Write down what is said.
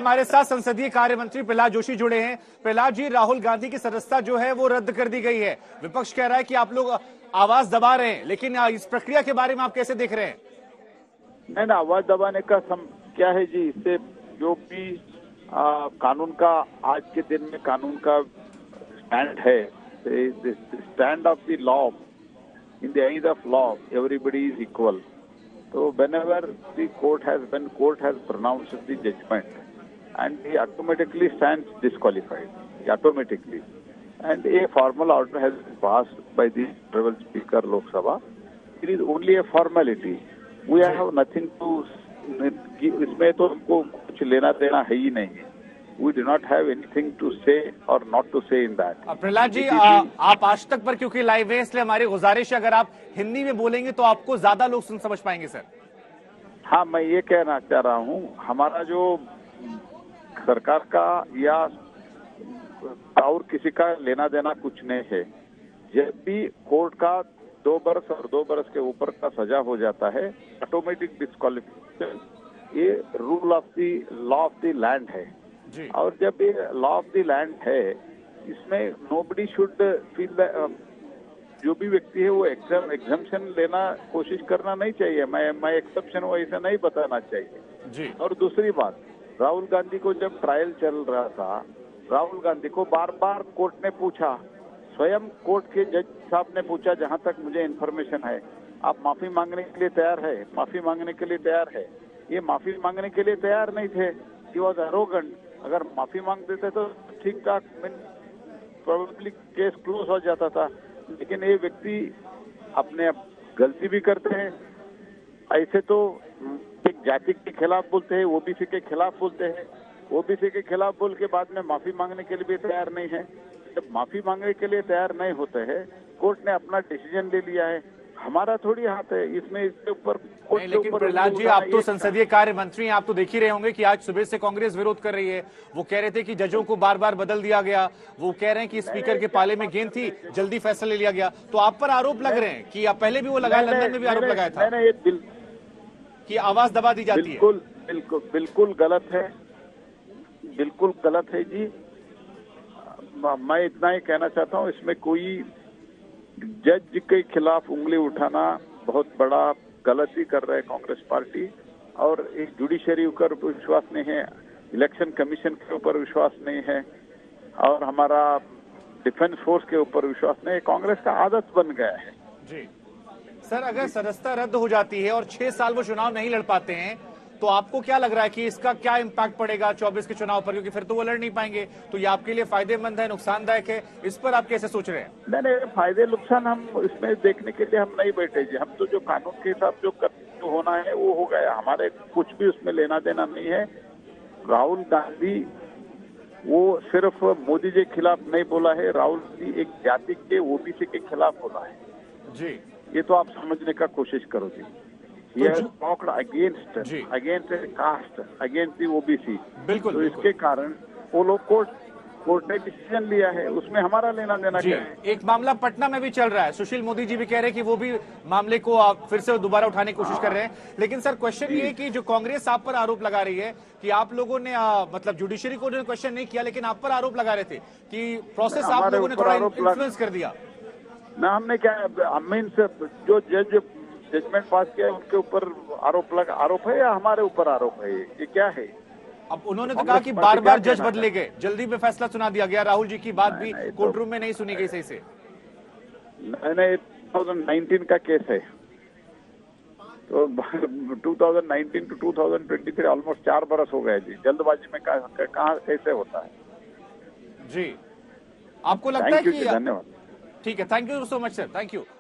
हमारे साथ संसदीय कार्य मंत्री प्रहलाद जोशी जुड़े हैं। प्रहलाद जी, राहुल गांधी की सदस्यता जो है वो रद्द कर दी गई है। विपक्ष कह रहा है कि आप लोग आवाज दबा रहे हैं, लेकिन इस प्रक्रिया के बारे में आप कैसे देख रहे हैं? नहीं ना, आवाज दबाने का क्या है जी। इससे जो भी कानून का आज के दिन में कानून का स्टैंड है, stand of the law, in the eyes of law everybody is equal. So whenever the court has pronounced the judgment, and he automatically stands disqualified, automatically. And a formal order has been passed by the Honorable Speaker Lok Sabha. It is only a formality. We have nothing to. इसमें तो हमको कुछ लेना देना है ही नहीं है. We do not have anything to say or not to say in that. Prahlad ji, आप आज तक पर क्योंकि लाइव है, इसलिए हमारी गुजारिश है अगर आप हिंदी में बोलेंगे तो आपको ज्यादा लोग समझ पाएंगे सर. हाँ, मैं ये कहना चाह रहा हूँ, हमारा जो सरकार का या और किसी का लेना देना कुछ नहीं है. जब भी कोर्ट का 2 बरस और 2 बरस के ऊपर का सजा हो जाता है, ऑटोमेटिक डिस्क्वालिफिकेशन, ये rule of the law of the land है. और जब ये लॉ ऑफ द लैंड है, इसमें नोबडी शुड फील, जो भी व्यक्ति है वो एग्जम्पशन लेना कोशिश करना नहीं चाहिए. मैं एक्सेप्शन हूँ ऐसा नहीं बताना चाहिए जी. और दूसरी बात, राहुल गांधी को जब ट्रायल चल रहा था, राहुल गांधी को बार बार कोर्ट ने पूछा, स्वयं कोर्ट के जज साहब ने पूछा, जहां तक मुझे इन्फॉर्मेशन है, आप माफी मांगने के लिए तैयार है? माफी मांगने के लिए तैयार है? ये माफी मांगने के लिए तैयार नहीं थे. He was arrogant. अगर माफी मांग देते तो ठीक ठाक प्रोबेबली केस क्लोज हो जाता था. लेकिन ये व्यक्ति अपने गलती भी करते हैं. ऐसे तो एक जाति के खिलाफ बोलते हैं, ओबीसी के खिलाफ बोलते हैं, ओबीसी के खिलाफ बोल के बाद में माफी मांगने के लिए भी तैयार नहीं है. जब माफी मांगने के लिए तैयार नहीं होते हैं, कोर्ट ने अपना डिसीजन ले लिया है, हमारा थोड़ी हाथ है इसमें. इसके ऊपर लेकिन प्रहलाद जी, आप तो संसदीय कार्य मंत्री हैं, आप तो देख ही रहे होंगे कि आज सुबह से कांग्रेस विरोध कर रही है. वो कह रहे थे कि जजों को बार बार बदल दिया गया. वो कह रहे हैं कि स्पीकर के पाले में गेंद थी, जल्दी फैसला ले लिया गया. तो आप पर आरोप लग रहे हैं कि पहले भी वो लगाया, लंदन में भी आरोप लगाया था कि आवाज दबा दी जाती है. बिल्कुल गलत है, बिल्कुल गलत है जी. मैं इतना ही कहना चाहता हूँ, इसमें कोई जज के खिलाफ उंगली उठाना बहुत बड़ा गलती कर रहे है कांग्रेस पार्टी. और एक जुडिशरी ऊपर विश्वास नहीं है, इलेक्शन कमीशन के ऊपर विश्वास नहीं है, और हमारा डिफेंस फोर्स के ऊपर विश्वास नहीं है. कांग्रेस का आदत बन गया है जी. सर, अगर सदस्यता रद्द हो जाती है और 6 साल वो चुनाव नहीं लड़ पाते हैं, तो आपको क्या लग रहा है कि इसका क्या इम्पैक्ट पड़ेगा 24 के चुनाव पर? क्योंकि फिर तो वो लड़ नहीं पाएंगे. तो ये आपके लिए फायदेमंद है, नुकसानदायक है? इस पर आप कैसे सोच रहे हैं? नहीं, फायदे नुकसान हम इसमें देखने के लिए हम नहीं बैठे जी. हम तो जो कानून के हिसाब जो होना है वो हो गया. हमारे कुछ भी उसमें लेना देना नहीं है. राहुल गांधी वो सिर्फ मोदी जी के खिलाफ नहीं बोला है, राहुल गांधी एक जाति के ओबीसी के खिलाफ बोला है जी. ये तो आप समझने का कोशिश करो जी. He has talked against caste, against the OBC. बिल्कुल. तो इसके कारण वो लोग कोर्ट ने डिसीजन लिया है, उसमें हमारा लेना देना क्या है. एक मामला पटना में भी चल रहा है. सुशील मोदी जी भी कह रहे हैं कि वो भी मामले को आप फिर से दोबारा उठाने की कोशिश कर रहे हैं. लेकिन सर, क्वेश्चन ये है कि जो कांग्रेस आप पर आरोप लगा रही है कि आप लोगों ने मतलब जुडिशरी को क्वेश्चन नहीं किया, लेकिन आप पर आरोप लगा रहे थे कि प्रोसेस आप लोगों ने थोड़ा इन्फ्लुएंस कर दिया. ना, हमने क्या मीन्स जो जजमेंट पास किया उनके ऊपर आरोप है या हमारे ऊपर आरोप है? ये क्या है? अब उन्होंने तो कहा कि बार बार जज बदले गए, जल्दी में फैसला सुना दिया गया. राहुल जी की बात भी कोर्ट रूम में नहीं सुनी गई सही से. नहीं, 2019 का केस है. तो 2019 टू 2023 ऑलमोस्ट 4 बरस हो गए जी. जल्दबाजी में कहाँ कैसे होता है जी? आपको लगता है कि धन्यवाद. ठीक है, thank you so much sir, thank you.